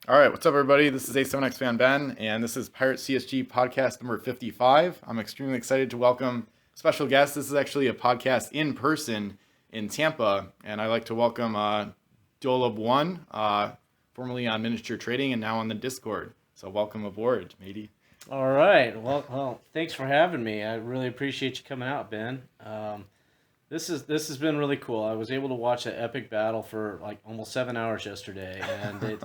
All right, what's up, everybody? This is A7X Fan Ben, and this is Pirates CSG podcast number 55. I'm extremely excited to welcome special guests. This is actually a podcast in person in Tampa, and I'd like to welcome DHolub1, formerly on Miniature Trading and now on the Discord. So welcome aboard, matey. All right. Well, thanks for having me. I really appreciate you coming out, Ben. This has been really cool. I was able to watch an epic battle for like almost 7 hours yesterday, and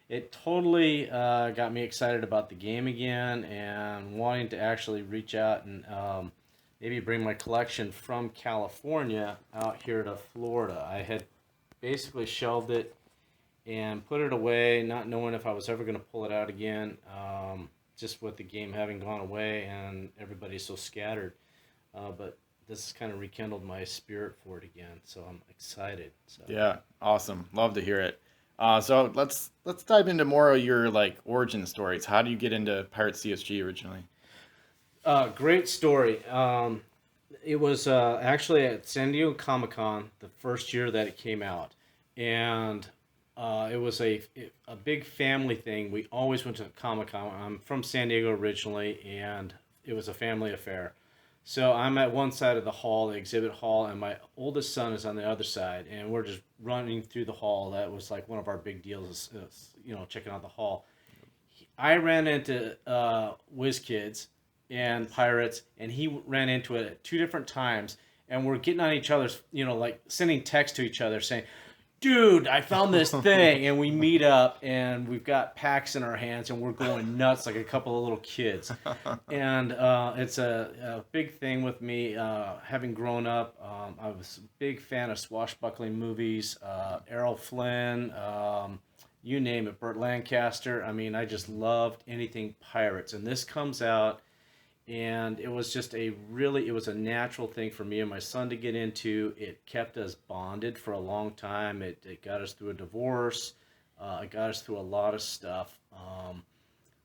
it totally got me excited about the game again and wanting to actually reach out and maybe bring my collection from California out here to Florida. I had basically shelved it and put it away, not knowing if I was ever going to pull it out again. Just with the game having gone away and everybody's so scattered. But this has kind of rekindled my spirit for it again, so I'm excited. So Yeah, awesome. Love to hear it. So let's dive into more of your like origin stories. How do you get into Pirates CSG originally? great story. It was actually at San Diego Comic Con the first year that it came out, and it was a big family thing. We always went to Comic Con. I'm from San Diego originally, and it was a family affair. So I'm at one side of the hall, the exhibit hall, and my oldest son is on the other side, and we're just running through the hall. That was like one of our big deals, checking out the hall. I ran into Whiz Kids and Pirates, and he ran into it at two different times, and we're getting on each other's, like sending text to each other saying, dude, I found this thing. And we meet up and we've got packs in our hands and we're going nuts like a couple of little kids. And it's a big thing with me. Having grown up, I was a big fan of swashbuckling movies, Errol Flynn, you name it, Burt Lancaster. I mean, I just loved anything pirates. And this comes out, and it was just it was a natural thing for me and my son to get into. It kept us bonded for a long time. It got us through a divorce. It got us through a lot of stuff.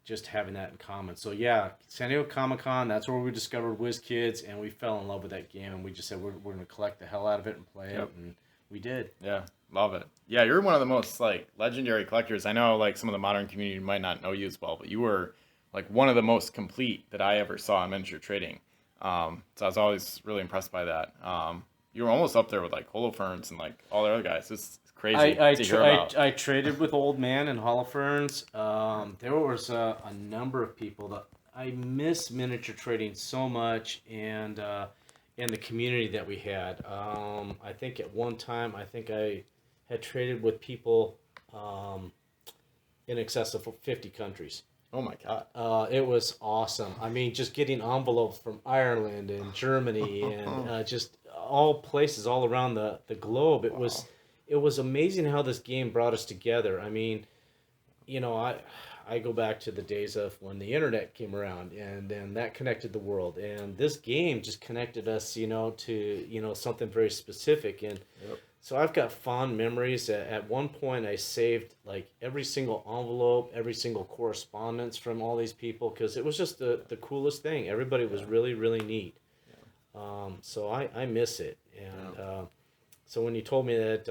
Just having that in common. So yeah, San Diego Comic Con, that's where we discovered Whiz Kids, and we fell in love with that game, and we just said we're going to collect the hell out of it and play Yep. it, and we did. Yeah, love it. Yeah, you're one of the most like legendary collectors. I know like some of the modern community might not know you as well, but you were like one of the most complete that I ever saw in miniature trading. So I was always really impressed by that. You were almost up there with like Holofernes and like all the other guys. It's crazy to hear about. I traded with Old Man and Holofernes. There was a number of people that I miss miniature trading so much, and the community that we had. I think at one time, I think I had traded with people in excess of 50 countries. Oh my God. It was awesome. I mean, just getting envelopes from Ireland and Germany and just all places all around the globe. Wow. It was amazing how this game brought us together. I mean, you know, I go back to the days of when the internet came around, and then that connected the world, and this game just connected us, to something very specific. And Yep. so I've got fond memories. At one point, I saved like every single envelope, every single correspondence from all these people because it was just the coolest thing. Everybody was Yeah. really, really neat. Yeah. So I miss it. Yeah. And so when you told me that,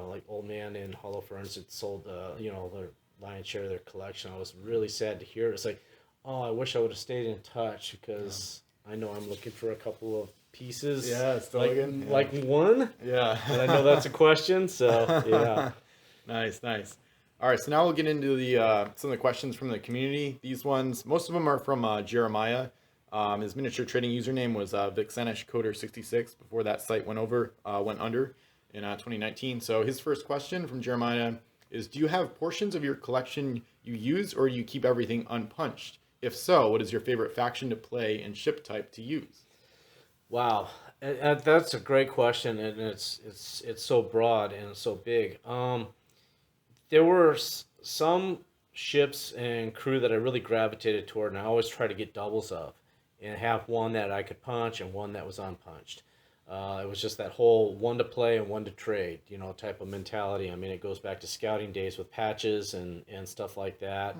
like Old Man and Hollow Ferns had sold, their lion's share of their collection, I was really sad to hear it. It's like, oh, I wish I would have stayed in touch Yeah. because I know I'm looking for a couple of pieces, Yeah. Still like again. Yeah. like one. Yeah. And I know that's a question, so yeah. Nice, nice. All right, so now we'll get into the some of the questions from the community. These ones, most of them are from Jeremiah. His miniature trading username was Vixenish Coder 66 before that site went under in 2019. So his first question from Jeremiah is: do you have portions of your collection you use, or you keep everything unpunched? If so, what is your favorite faction to play and ship type to use? Wow, that's a great question, and it's so broad and so big. There were some ships and crew that I really gravitated toward, and I always try to get doubles of, and have one that I could punch and one that was unpunched. It was just that whole one to play and one to trade, type of mentality. I mean, it goes back to scouting days with patches and stuff like that.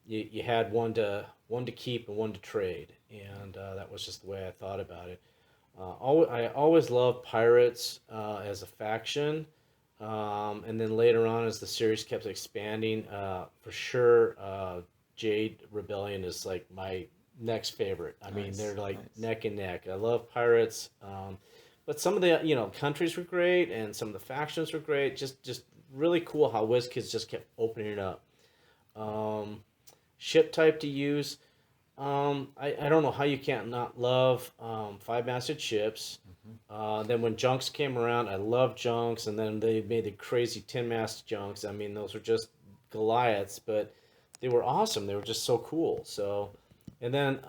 You had one to keep and one to trade, and that was just the way I thought about it. I always loved pirates as a faction. And then later on, as the series kept expanding, for sure, Jade Rebellion is like my next favorite. I mean, Nice, they're like nice. neck and neck. I love Pirates, but some of the countries were great, and some of the factions were great. Just really cool how WizKids just kept opening it up. Um, Ship type to use. I don't know how you can't not love five-masted ships. Hmm. Then when junks came around, I loved junks, and then they made the crazy 10-mast junks. I mean, those were just Goliaths, but they were awesome. They were just so cool. So, and then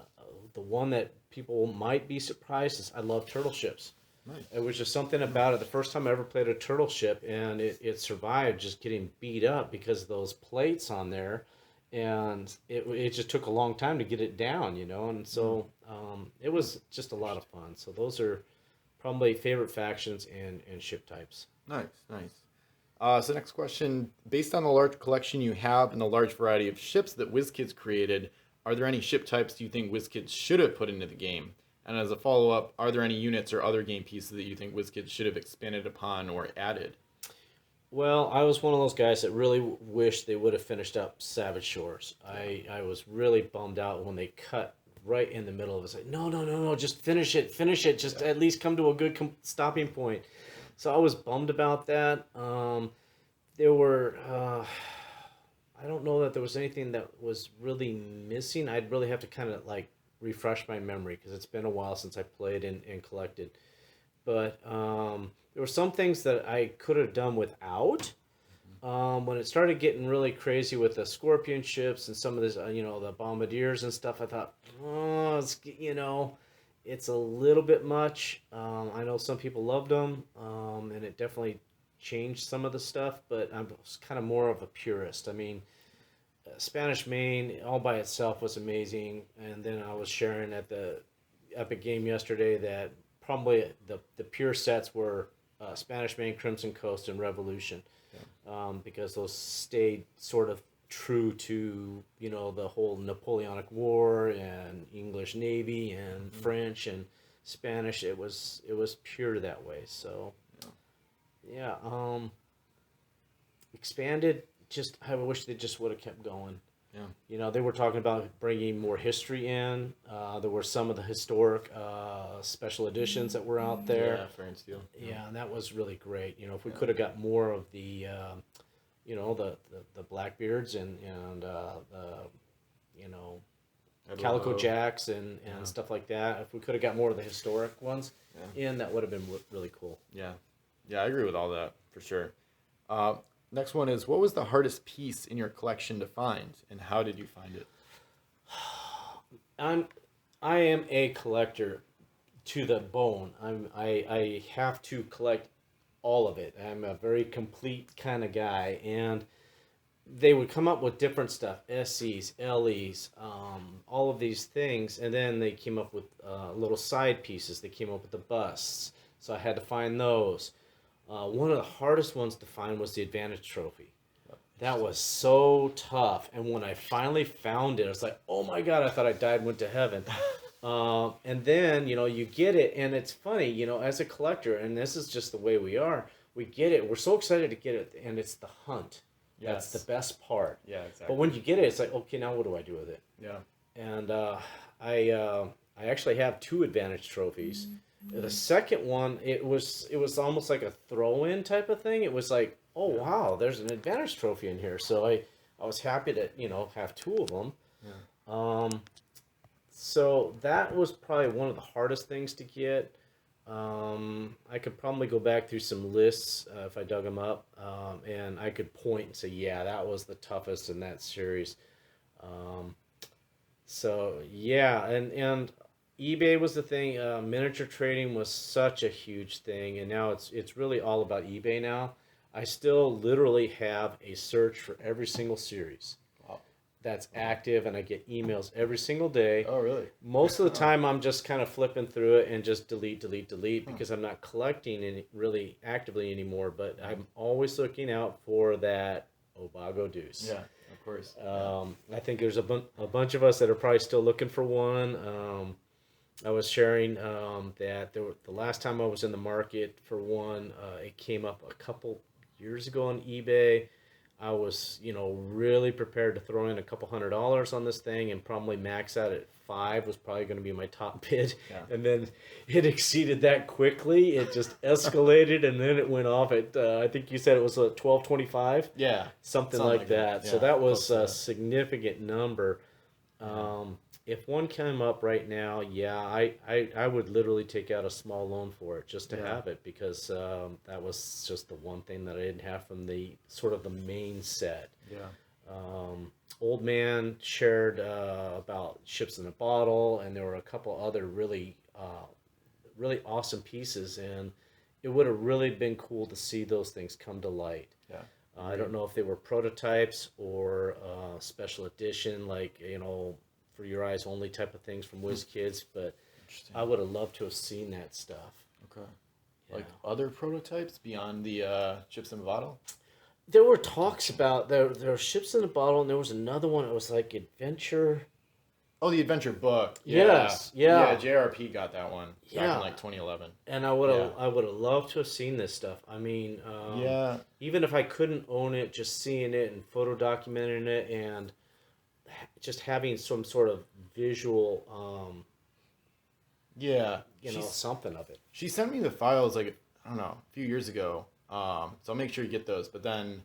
the one that people might be surprised is I love turtle ships. Nice. It was just something about it. The first time I ever played a turtle ship, and it survived just getting beat up because of those plates on there, and it just took a long time to get it down, and so it was just a lot of fun. So those are probably favorite factions and ship types. Nice, nice. So next question, based on the large collection you have and the large variety of ships that WizKids created, are there any ship types you think WizKids should have put into the game? And as a follow-up, are there any units or other game pieces that you think WizKids should have expanded upon or added? Well, I was one of those guys that really wished they would have finished up Savage Shores. I was really bummed out when they cut right in the middle of it. Like, no, no, no, no, just finish it. Just at least come to a good stopping point. So I was bummed about that. There were, I don't know that there was anything that was really missing. I'd really have to kind of like refresh my memory because it's been a while since I played and collected. But there were some things that I could have done without. When it started getting really crazy with the Scorpion ships and some of this, the bombardiers and stuff, I thought, oh, it's a little bit much. I know some people loved them, and it definitely changed some of the stuff, but I was kind of more of a purist. I mean, Spanish Main all by itself was amazing, and then I was sharing at the Epic Game yesterday that probably the pure sets were Spanish Main, Crimson Coast, and Revolution, because those stayed sort of true to the whole Napoleonic War and English Navy and French and Spanish. It was pure that way. So yeah, expanded. Just I wish they just would have kept going. Yeah. They were talking about bringing more history in. There were some of the historic special editions that were out there. Yeah, Fire and Steel. Yeah, and that was really great. If we could have got more of the, the Blackbeards and the, Calico Hello. Jacks and stuff like that. If we could have got more of the historic ones in, that would have been really cool. Yeah. Yeah, I agree with all that for sure. Next one is, what was the hardest piece in your collection to find, and how did you find it? I am a collector to the bone. I have to collect all of it. I'm a very complete kind of guy, and they would come up with different stuff, SCs, LEs, all of these things, and then they came up with little side pieces. They came up with the busts, so I had to find those. One of the hardest ones to find was the Advantage Trophy. That was so tough, and when I finally found it, I was like, "Oh my God!" I thought I died and went to heaven. And then you get it, and it's funny, as a collector, and this is just the way we are. We get it. We're so excited to get it, and it's the hunt. Yes. That's the best part. Yeah, exactly. But when you get it, it's like, okay, now what do I do with it? Yeah. And I actually have 2 Advantage trophies. The second one, it was almost like a throw-in type of thing. It was like, oh wow, there's an Advantage trophy in here. So I was happy to have 2 of them. Yeah. So that was probably one of the hardest things to get. I could probably go back through some lists if I dug them up, and I could point and say, yeah, that was the toughest in that series. So yeah, and eBay was the thing. Miniature trading was such a huge thing, and now it's really all about eBay now. I still literally have a search for every single series that's active, and I get emails every single day. Oh, really? Most of the time, I'm just kind of flipping through it and just delete because I'm not collecting any really actively anymore. But I'm always looking out for that Obago Deuce. Yeah, of course. I think there's a bunch of us that are probably still looking for one. I was sharing that the last time I was in the market for one, it came up a couple years ago on eBay. I was, really prepared to throw in a couple $100 on this thing and probably max out at 5 was probably going to be my top bid. Yeah. And then it exceeded that quickly. It just escalated, and then it went off at, I think you said it was 12.25. Yeah. Something like that. So Yeah, that close was to a that. significant number. If one came up right now, yeah, I would literally take out a small loan for it just to Yeah. have it, because that was just the one thing that I didn't have from the sort of the main set. Yeah. Old Man shared about Ships in a Bottle, and there were a couple other really awesome pieces, and it would have really been cool to see those things come to light. Yeah. I don't know if they were prototypes or special edition, like, for your eyes only type of things from WizKids, but Interesting. I would have loved to have seen that stuff. Okay. Yeah. Like other prototypes beyond the chips in a bottle? There were talks about there were Ships in a Bottle, and there was another one. It was like Adventure. Oh, the adventure book. Yes, yeah. Yeah, JRP got that one back Yeah. in like 2011. And I would have loved to have seen this stuff. I mean, Yeah. even if I couldn't own it, just seeing it and photo documenting it and just having some sort of visual, Yeah. something of it. She sent me the files like, I don't know, a few years ago. So I'll make sure you get those. But then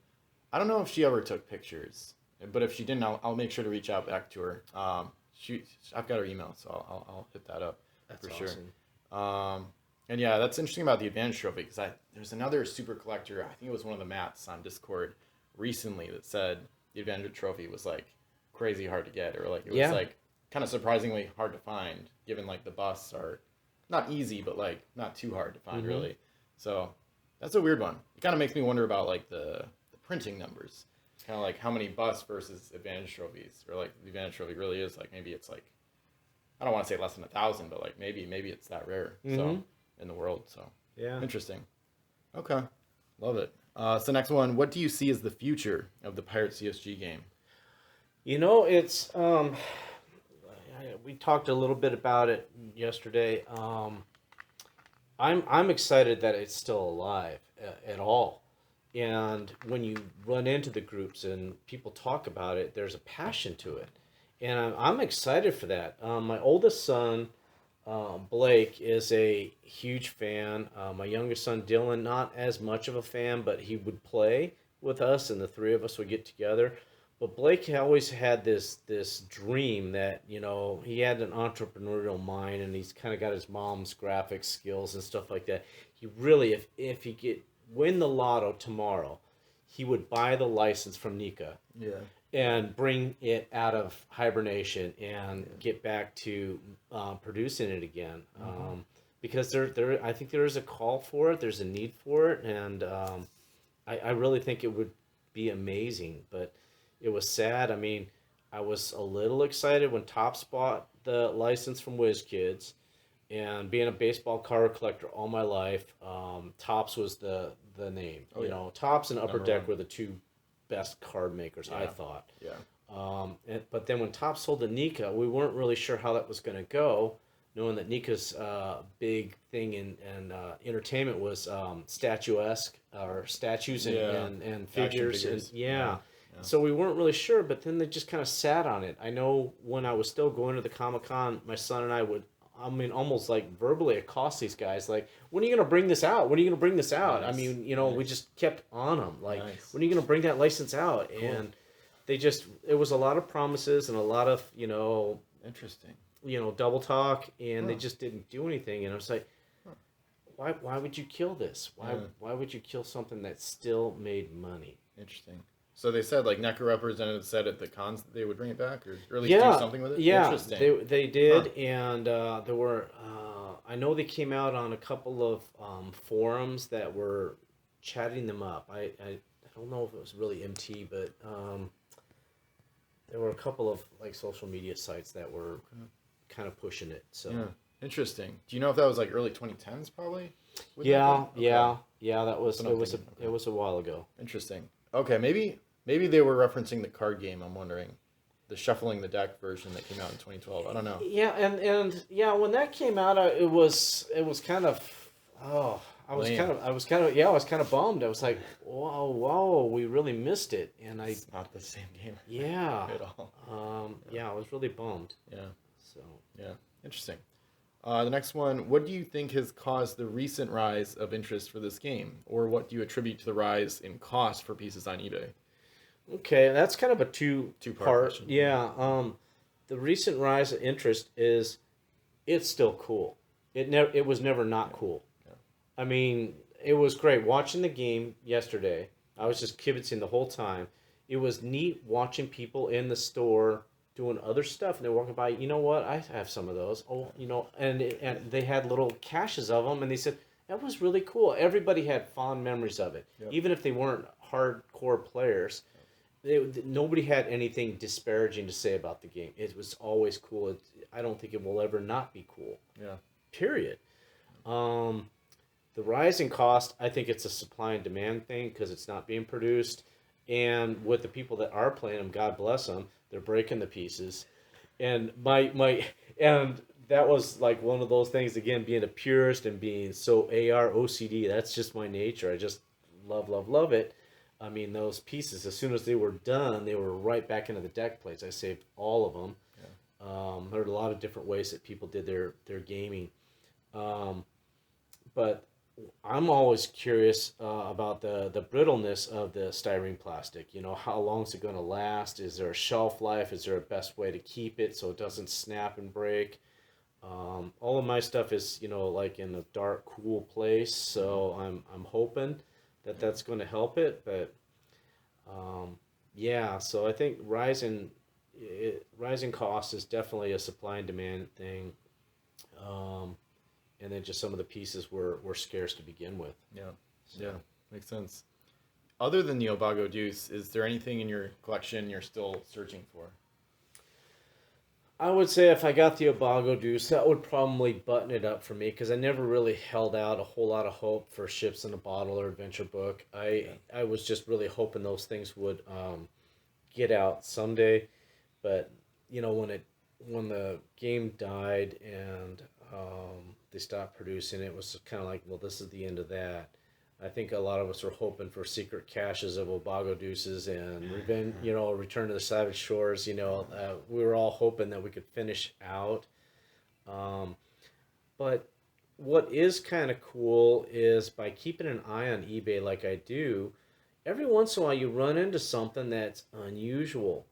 I don't know if she ever took pictures. But if she didn't, I'll make sure to reach out back to her. I've got her email, so I'll hit that up. That's for awesome. sure. And yeah, that's interesting about the Advantage Trophy, because there's another super collector, I think it was one of the Matts on Discord recently, that said the Advantage Trophy was like crazy hard to get, or like it was like kind of surprisingly hard to find, given like the busts are not easy, but like not too hard to find really. So that's a weird one. It kind of makes me wonder about like the printing numbers. Kind of like how many busts versus Advantage Trophies, or like the Advantage Trophy really is like, maybe it's like, I don't want to say less than 1,000, but like maybe it's that rare. So in the world. So Yeah. interesting. Okay, love it. So next one, what do you see as the future of the Pirates CSG game? It's we talked a little bit about it yesterday. I'm excited that it's still alive at all. And when you run into the groups and people talk about it, there's a passion to it. And I'm excited for that. My oldest son, Blake, is a huge fan. My youngest son, Dylan, not as much of a fan, but he would play with us, and the three of us would get together. But Blake always had this dream that, he had an entrepreneurial mind, and he's kind of got his mom's graphics skills and stuff like that. He really, if he could win the lotto tomorrow, he would buy the license from Nika. Yeah. And bring it out of hibernation and get back to producing it again. Because there, I think there is a call for it. There's a need for it, and I really think it would be amazing. But it was sad. I mean, I was a little excited when Topps bought the license from WizKids, and being a baseball card collector all my life, Topps was the name. Oh, yeah. Topps and Upper Number Deck one. were the two best card makers, I thought. Yeah. But then when Topps sold to Nika, we weren't really sure how that was going to go, knowing that Nika's big thing in entertainment was statuesque, or statues and figures. And, Yeah. So we weren't really sure, but then they just kind of sat on it. I know when I was still going to the Comic-Con, my son and I would, almost like verbally accost these guys, like, when are you going to bring this out? When are you going to bring this out? Nice. I mean, we just kept on them, like, Nice. when are you going to bring that license out? Cool. And they just, it was a lot of promises and a lot of, Interesting. double talk, and they just didn't do anything. And I was like, why would you kill this? Why would you kill something that still made money? Interesting. So they said like NECA representatives said at the cons that they would bring it back, or at least Yeah, do something with it? yeah, Interesting. they did, and there were, I know they came out on a couple of forums that were chatting them up. I don't know if it was really MT, but there were a couple of like social media sites that were kind of pushing it. So Yeah. Interesting. Do you know if that was like early 2010s probably? With yeah, NECA? Okay. yeah, that was, That's what I'm it was thinking. it was a while ago. Interesting. Okay, maybe they were referencing the card game, I'm wondering. The shuffling the deck version that came out in 2012. I don't know. Yeah, and yeah, when that came out, it was kind of, I was Lame. I was kind of bummed. I was like, whoa, we really missed it, and It's not the same game yeah, at all. I was really bummed. Yeah, So yeah, interesting. The next one, what do you think has caused the recent rise of interest for this game? Or what do you attribute to the rise in cost for pieces on eBay? okay, that's kind of a Two-part part. question. Yeah, the recent rise of interest is it's still cool. It was never not cool. Yeah. I mean, it was great watching the game yesterday. I was just kibitzing the whole time. It was neat watching people in the store doing other stuff, and they're walking by. You know what? I have some of those. Oh, and they had little caches of them, and they said that was really cool. Everybody had fond memories of it, Yep. even if they weren't hardcore players. Nobody had anything disparaging to say about the game. It was always cool. I don't think it will ever not be cool. Yeah. Period. The rise in cost, I think it's a supply and demand thing because it's not being produced. And with the people that are playing them, God bless them, they're breaking the pieces. And and that was like one of those things, again, being a purist and being so AR OCD. That's just my nature. I just love it. I mean, those pieces, as soon as they were done, they were right back into the deck plates. I saved all of them. Yeah. There were a lot of different ways that people did their gaming. But I'm always curious about the brittleness of the styrene plastic. You know, how long is it going to last? Is there a shelf life? Is there a best way to keep it so it doesn't snap and break? All of my stuff is, like in a dark, cool place. So I'm hoping that that's going to help it. But yeah, so I think rising cost is definitely a supply and demand thing. And then just some of the pieces were scarce to begin with. Yeah. Yeah. Makes sense. Other than the Obago Deuce, is there anything in your collection you're still searching for? I would say if I got the Obago Deuce, that would probably button it up for me because I never really held out a whole lot of hope for Ships in a Bottle or Adventure Book. I was just really hoping those things would get out someday, but when the game died and they stopped producing, it was kind of like, well, this is the end of that. I think a lot of us were hoping for secret caches of Obago Deuces and Revenge, Return to the Savage Shores. We were all hoping that we could finish out. But what is kind of cool is by keeping an eye on eBay like I do, every once in a while you run into something that's unusual.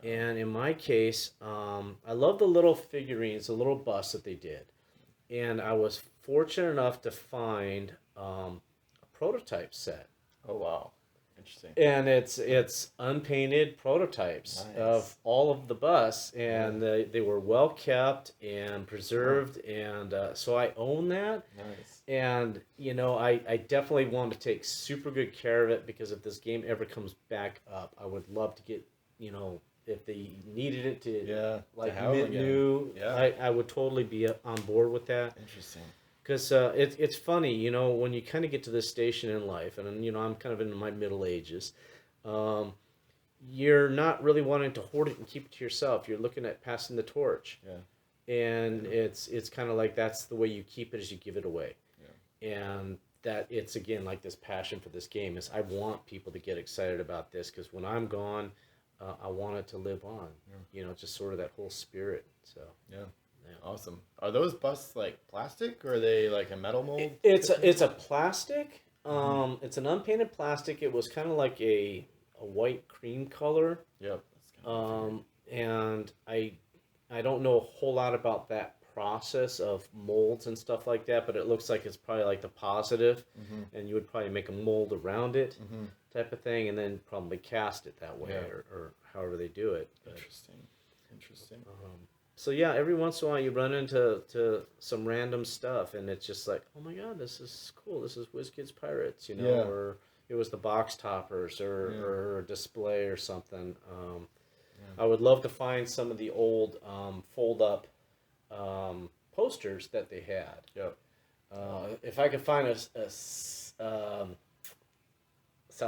And in my case, I love the little figurines, the little busts that they did. And I was fortunate enough to find a prototype set. Oh, wow. Interesting. And it's unpainted prototypes of all of the busts. And they were well kept and preserved. And so I own that. Nice. And, I definitely want to take super good care of it because if this game ever comes back up, I would love to get, if they needed it to mint new, I would totally be on board with that. Interesting. Because it's funny, when you kind of get to this station in life, and I'm kind of in my middle ages, you're not really wanting to hoard it and keep it to yourself. You're looking at passing the torch. Yeah. And it's kind of like that's the way you keep it is you give it away. Yeah. And that it's again like this passion for this game is I want people to get excited about this because when I'm gone. I want it to live on, just sort of that whole spirit. So yeah, awesome. Are those busts like plastic or are they like a metal mold? It's a plastic. It's an unpainted plastic. It was kind of like a white cream color. Yep. And I don't know a whole lot about that process of molds and stuff like that, but it looks like it's probably like the positive, and you would probably make a mold around it. Type of thing, and then probably cast it that way, or however they do it. But, Interesting. So yeah, every once in a while you run into some random stuff, and it's just like, oh my god, this is cool. This is WizKids Pirates, or it was the box toppers, or a display or something. I would love to find some of the old fold up posters that they had. Yep. If I could find a South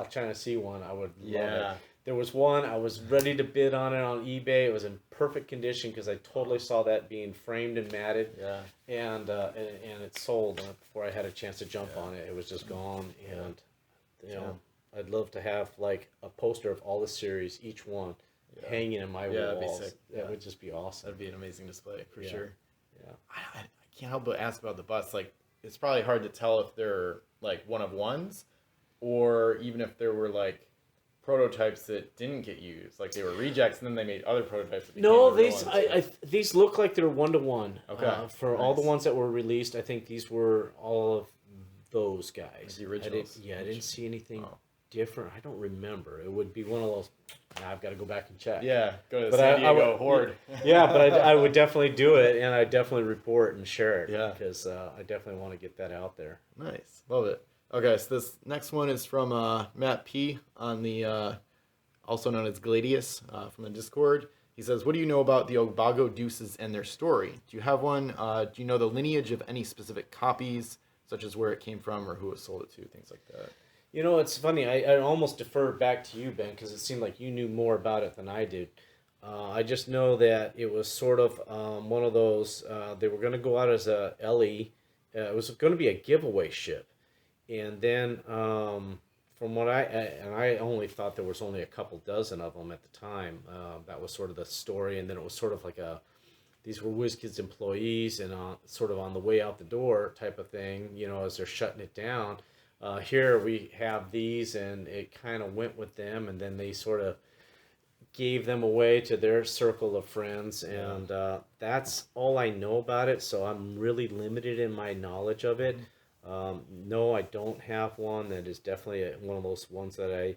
China Sea one, I would love it. There was one I was ready to bid on it on eBay. It was in perfect condition because I totally saw that being framed and matted. Yeah. And it sold before I had a chance to jump on it. It was just gone. And you know, I'd love to have like a poster of all the series, each one, hanging in my that'd be walls. sick. That would just be awesome. That'd be an amazing display for sure. Yeah. I can't help but ask about the bus. Like, it's probably hard to tell if they're like one of ones, or even if there were like prototypes that didn't get used, like they were rejects, and then they made other prototypes. That No, became the real these ones. these look like they're 1-to-1. Okay. For all the ones that were released, I think these were all of those guys. Like the originals. I didn't see anything different. I don't remember. It would be one of those. Now I've got to go back and check. Yeah, go to the San Diego Horde. Yeah, but I would definitely do it, and I definitely report and share it. Yeah. Because I definitely want to get that out there. Nice, love it. Okay, so this next one is from Matt P on the also known as Gladius from the Discord. He says, "What do you know about the Obago Deuces and their story? Do you have one? Do you know the lineage of any specific copies, such as where it came from or who it sold it to, things like that?" You know, it's funny. I almost defer back to you, Ben, because it seemed like you knew more about it than I did. I just know that it was sort of one of those. They were going to go out as a LE. It was going to be a giveaway ship, and then from what I only thought there was only a couple dozen of them at the time. That was sort of the story, and then it was sort of like these were WizKids employees and sort of on the way out the door type of thing. You know, as they're shutting it down. Here we have these, and it kind of went with them, and then they sort of gave them away to their circle of friends, and that's all I know about it, so I'm really limited in my knowledge of it. No, I don't have one. That is definitely one of those ones that I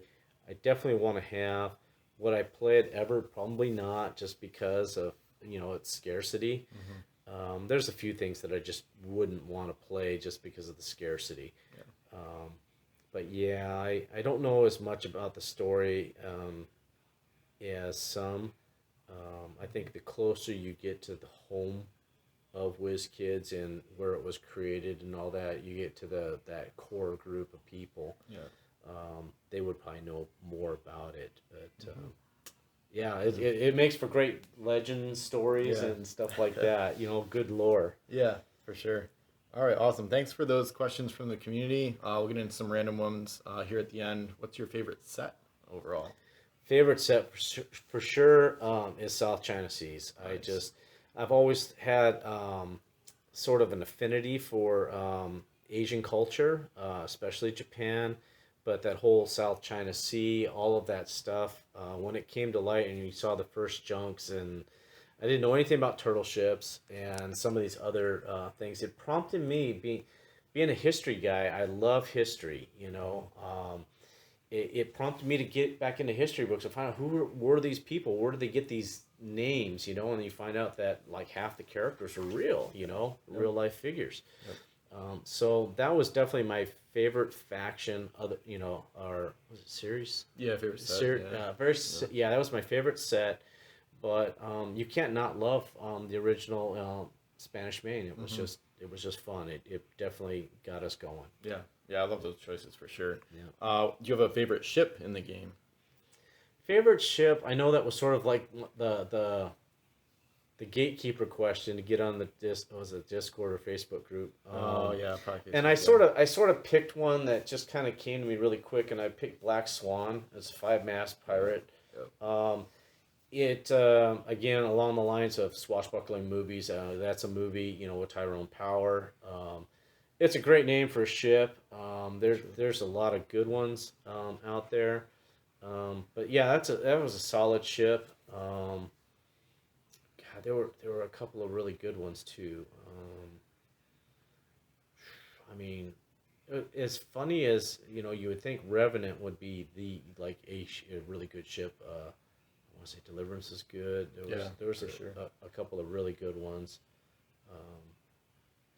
definitely want to have. Would I play it ever? Probably not, just because of, you know, its scarcity. There's a few things that I just wouldn't want to play just because of the scarcity. But yeah, I don't know as much about the story as some. I think the closer you get to the home of WizKids and where it was created and all that, you get to that core group of people. They would probably know more about it. But yeah, it makes for great legend stories and stuff like that. You know, good lore. Yeah, for sure. All right, awesome. Thanks for those questions from the community. We'll get into some random ones here at the end. What's your favorite set overall? Favorite set for sure is South China Seas. Nice. I've always had sort of an affinity for Asian culture, especially Japan, but that whole South China Sea, all of that stuff. When it came to light and you saw the first junks, and I didn't know anything about turtle ships and some of these other things, it prompted me, being a history guy, I love history, you know. It prompted me to get back into history books and find out who were these people, where did they get these names, you know, and you find out that like half the characters are real, you know, real life figures. So that was definitely my favorite faction. Other, you know, was it series? Yeah, favorite set. That was my favorite set. But you can't not love the original Spanish Main. It was just fun. It definitely got us going. Yeah, I love those choices for sure. Do you have a favorite ship in the game? Favorite ship? I know that was sort of like the gatekeeper question to get on the Discord or Facebook group. Probably Facebook, and I sort of picked one that just kind of came to me really quick, and I picked Black Swan. It's a 5-mast pirate. It again, along the lines of swashbuckling movies. That's a movie, you know, with Tyrone Power. It's a great name for a ship. There's a lot of good ones out there. But yeah, that was a solid ship. God, there were a couple of really good ones too. I mean, as funny as, you know, you would think Revenant would be a really good ship. I want to say Deliverance is good. There was a couple of really good ones.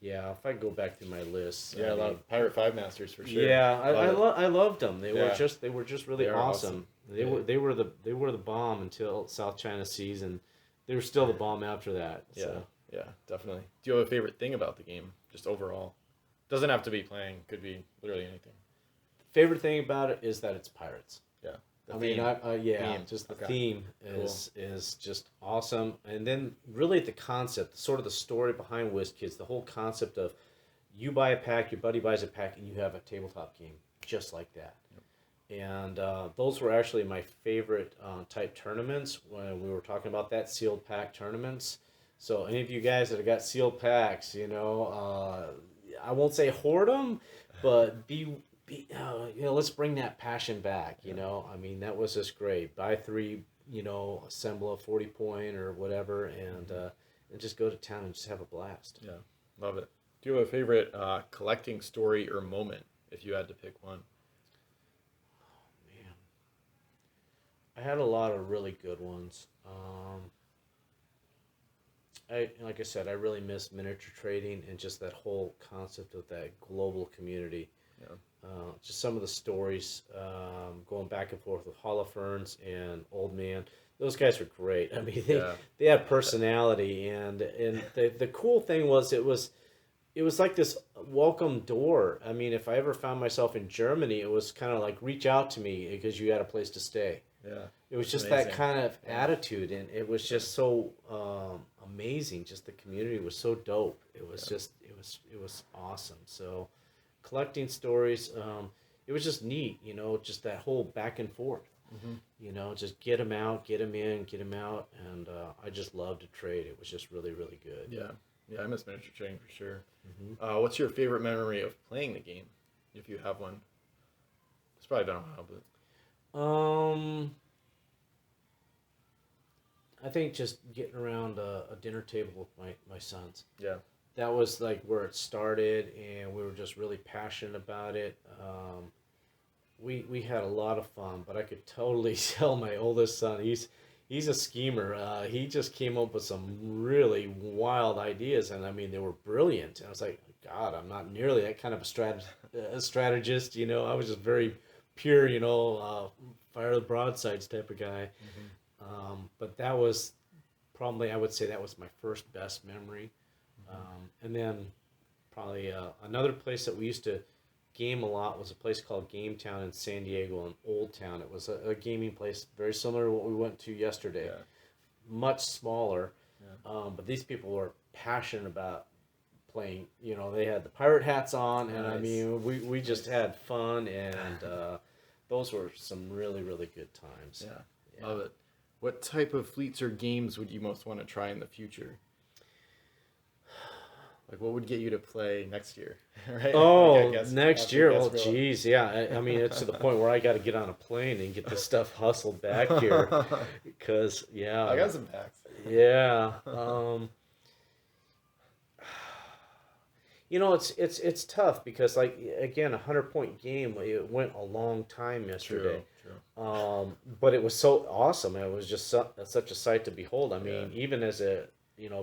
If I go back through my list. Yeah, a lot of Pirate 5 Masters for sure. Yeah, I loved them. They were just really awesome. They were the bomb until South China Seas, and they were still the bomb after that. So. Yeah, definitely. Do you have a favorite thing about the game, just overall? Doesn't have to be playing. Could be literally anything. Favorite thing about it is that it's pirates. Yeah. I mean, just the theme is just awesome, and then really the concept, sort of the story behind WizKids, the whole concept of you buy a pack, your buddy buys a pack, and you have a tabletop game just like that. And those were actually my favorite type tournaments when we were talking about that, sealed pack tournaments. So any of you guys that have got sealed packs, I won't say hoard them, but let's bring that passion back. I mean, that was just great. Buy 3, assemble a 40-point or whatever, and just go to town and just have a blast. Yeah, love it. Do you have a favorite collecting story or moment if you had to pick one? I had a lot of really good ones. Like I said, I really miss miniature trading and just that whole concept of that global community. Yeah. Just some of the stories going back and forth with Holofernes and Old Man. Those guys were great. I mean, they had personality, and the cool thing was it was like this welcome door. I mean, if I ever found myself in Germany, it was kind of like reach out to me because you had a place to stay. Yeah, it was just amazing. That kind of attitude, and it was just so amazing. Just the community was so dope. It was it was awesome. So collecting stories, it was just neat. Just that whole back and forth. Mm-hmm. Just get them out, get them in, get them out, and I just loved to trade. It was just really, really good. Yeah, I miss miniature trading for sure. Mm-hmm. What's your favorite memory of playing the game, if you have one? It's probably been a while, but. I think just getting around a dinner table with my sons. Yeah. That was like where it started, and we were just really passionate about it. We had a lot of fun, but I could totally tell my oldest son, he's a schemer. He just came up with some really wild ideas, and I mean, they were brilliant. And I was like, God, I'm not nearly that kind of a strategist. I was just very pure, fire the broadsides type of guy. Mm-hmm. But that was probably, I would say that was my first best memory. Mm-hmm. And then probably another place that we used to game a lot was a place called Game Town in San Diego, in Old Town. It was a gaming place very similar to what we went to yesterday. Yeah. Much smaller, but these people were passionate about playing. They had the pirate hats on, and nice. I mean, we just had fun, and those were some really, really good times. Yeah, love it. What type of fleets or games would you most want to try in the future? Like, what would get you to play next year? Right? Oh, next year? Oh, geez, yeah. I mean, it's to the point where I got to get on a plane and get this stuff hustled back here, because I got some packs. Yeah. It's tough because, like, again, 100-point game. It went a long time yesterday. True. But it was so awesome. It was just such a sight to behold. I mean, even as a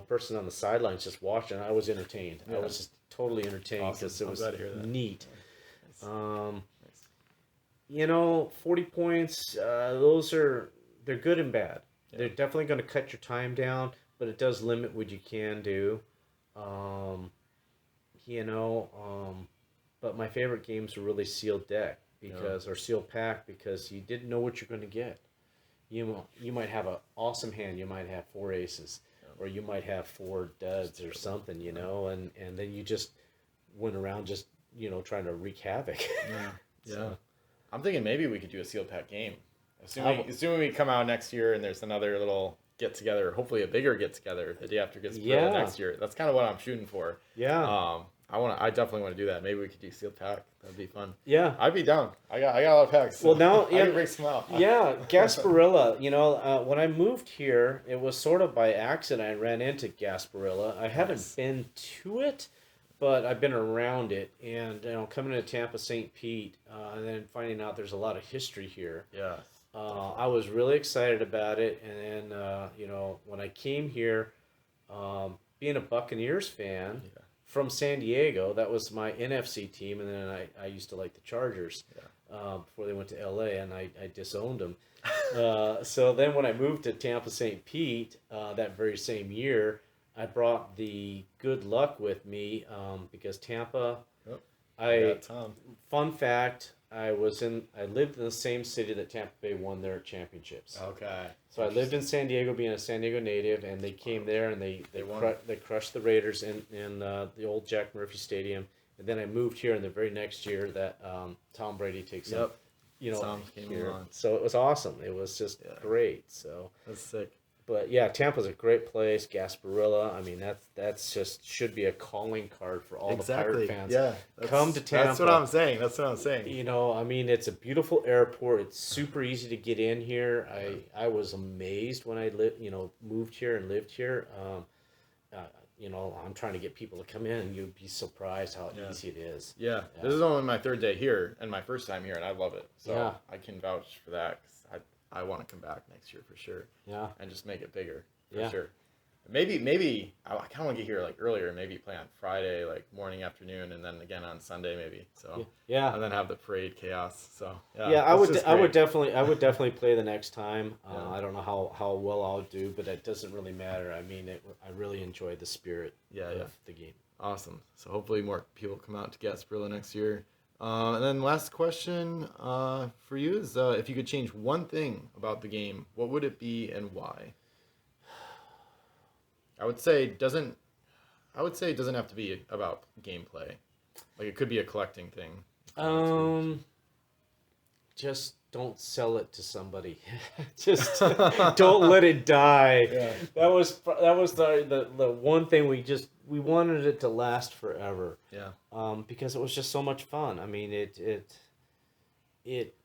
person on the sidelines just watching, I was entertained. Yeah. I was just totally entertained because it was neat. Nice. 40 points. They're good and bad. Yeah. They're definitely going to cut your time down, but it does limit what you can do. But my favorite games are really sealed deck or sealed pack, because you didn't know what you're going to get. You might have an awesome hand. You might have 4 aces, or you might have 4 duds or something, and then you just went around just trying to wreak havoc. Yeah. So, I'm thinking maybe we could do a sealed pack game. Assuming we come out next year and there's another little get together, hopefully a bigger get together the day after Gasparilla next year. That's kind of what I'm shooting for. Yeah. I definitely want to do that. Maybe we could do sealed pack. That'd be fun. Yeah. I'd be down. I got a lot of packs. So well, now I can break some out. Yeah, Gasparilla. When I moved here, it was sort of by accident I ran into Gasparilla. I haven't been to it, but I've been around it, and coming to Tampa, St. Pete, and then finding out there's a lot of history here. Yeah. I was really excited about it, and then when I came here, being a Buccaneers fan from San Diego, that was my NFC team, and then I used to like the Chargers before they went to LA, and I disowned them. So then when I moved to Tampa, St. Pete, that very same year, I brought the good luck with me because Tampa. Fun fact. I lived in the same city that Tampa Bay won their championships. Okay. So I lived in San Diego, being a San Diego native, and they came there and they crushed the Raiders in the old Jack Murphy Stadium. And then I moved here, and the very next year that Tom Brady takes them, Tom came here. along. So it was awesome. It was just great. So That's sick. but yeah, Tampa's a great place. Gasparilla. I mean, that's just should be a calling card for all the Pirate fans. Yeah. Come to Tampa. That's what I'm saying. That's what I'm saying. You know, I mean, it's a beautiful airport. It's super easy to get in here. I was amazed when I moved here and lived here. I'm trying to get people to come in, and you'd be surprised how easy it is. Yeah. This is only my third day here and my first time here, and I love it. So Yeah. I can vouch for that. 'Cause I want to come back next year for sure. Yeah. And just make it bigger for Yeah. sure. Maybe I kind of want to get here like earlier. Maybe play on Friday, like morning, afternoon, and then again on Sunday maybe. So Yeah. and then have the parade chaos. So Yeah, I it's would. just I would great. definitely play the next time. Yeah. I don't know how well I'll do, but it doesn't really matter. I mean, I really enjoy the spirit of the game. Awesome. So hopefully more people come out to Gasparilla next year. And then last question for you is if you could change one thing about the game, what would it be and why? I would say it doesn't have to be about gameplay. Like it could be a collecting thing. Just don't sell it to somebody. Just don't let it die. Yeah. That was the one thing we wanted it to last forever. Yeah. Because it was just so much fun. I mean, it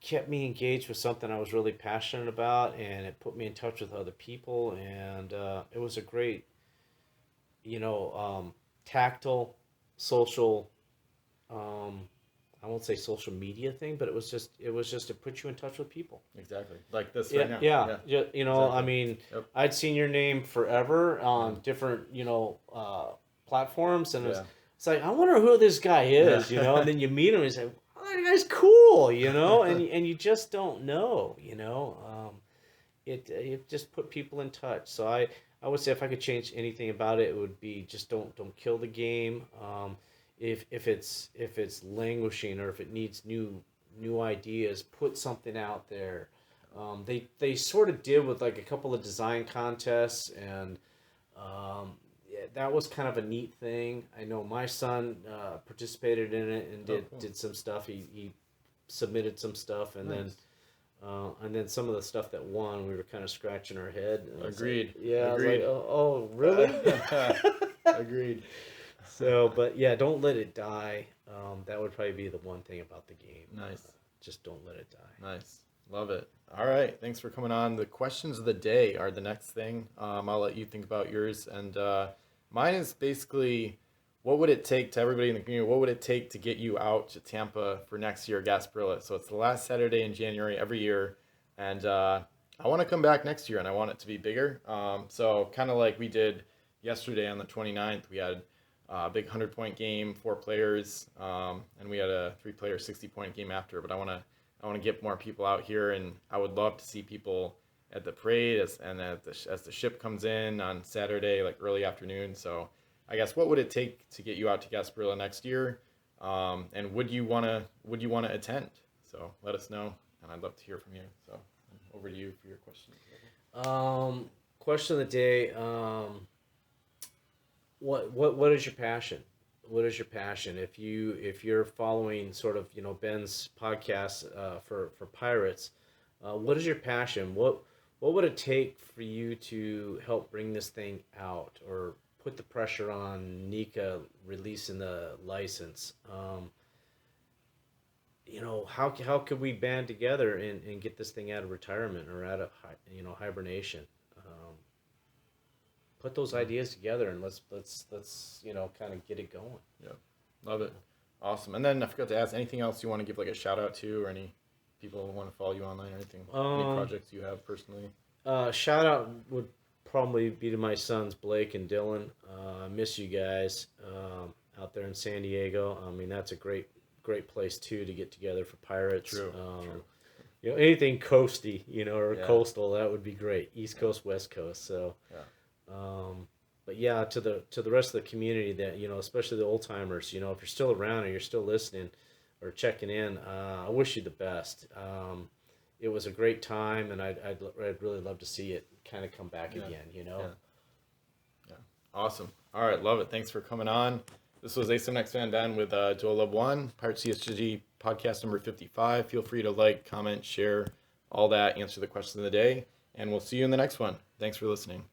kept me engaged with something I was really passionate about, and it put me in touch with other people, and it was a great, tactile, social, I won't say social media thing, but it was just to put you in touch with people. Exactly. Like this Yeah, right now. yeah. Exactly. I mean, Yep. I'd seen your name forever on different, platforms, and it's like, I wonder who this guy is, and then you meet him and you say, oh, that guy's cool, and you just don't know, it just put people in touch. So I would say if I could change anything about it, it would be just don't kill the game. If it's languishing, or if it needs new ideas, put something out there. They sort of did with like a couple of design contests, and that was kind of a neat thing. I know my son participated in it and did some stuff. He submitted some stuff, and Nice. then some of the stuff that won, we were kind of scratching our head. And I was Agreed. like, yeah, Agreed. I was like, oh really? Agreed. So, but yeah, don't let it die. That would probably be the one thing about the game. Nice. Just don't let it die. Nice. Love it. All right. Thanks for coming on. The questions of the day are the next thing. I'll let you think about yours. And mine is basically, what would it take to everybody in the community? What would it take to get you out to Tampa for next year, Gasparilla? So it's the last Saturday in January every year. And I want to come back next year, and I want it to be bigger. So kind of like we did yesterday on the 29th, we had a big 100-point game, 4 players, and we had a 3-player 60-point game after. But I want to get more people out here, and I would love to see people at the parade as the ship comes in on Saturday, like early afternoon. So I guess what would it take to get you out to Gasparilla next year? And would you want to attend? So let us know, and I'd love to hear from you. So over to you for your question. Question of the day. What is your passion? What is your passion? If you're following sort of Ben's podcast for Pirates, what is your passion? What would it take for you to help bring this thing out, or put the pressure on Nika releasing the license? How could we band together and get this thing out of retirement or out of hibernation? Put those ideas together, and let's kind of get it going. Yeah, love it. Awesome. And then I forgot to ask, anything else you want to give like a shout out to, or any people who want to follow you online, or anything? Any projects you have personally? Shout out would probably be to my sons Blake and Dylan. I miss you guys out there in San Diego. I mean, that's a great place too to get together for Pirates. True. Anything coasty, or coastal, that would be great. East Coast, West Coast. So. Yeah. But yeah, to the rest of the community, that especially the old timers, if you're still around and you're still listening, or checking in. I wish you the best. It was a great time, and I'd really love to see it kind of come back again. Yeah. Awesome. All right, love it. Thanks for coming on. This was Ace Van Dan with DHolub1, Pirates CSG podcast number 55. Feel free to like, comment, share, all that, answer the question of the day, and we'll see you in the next one. Thanks for listening.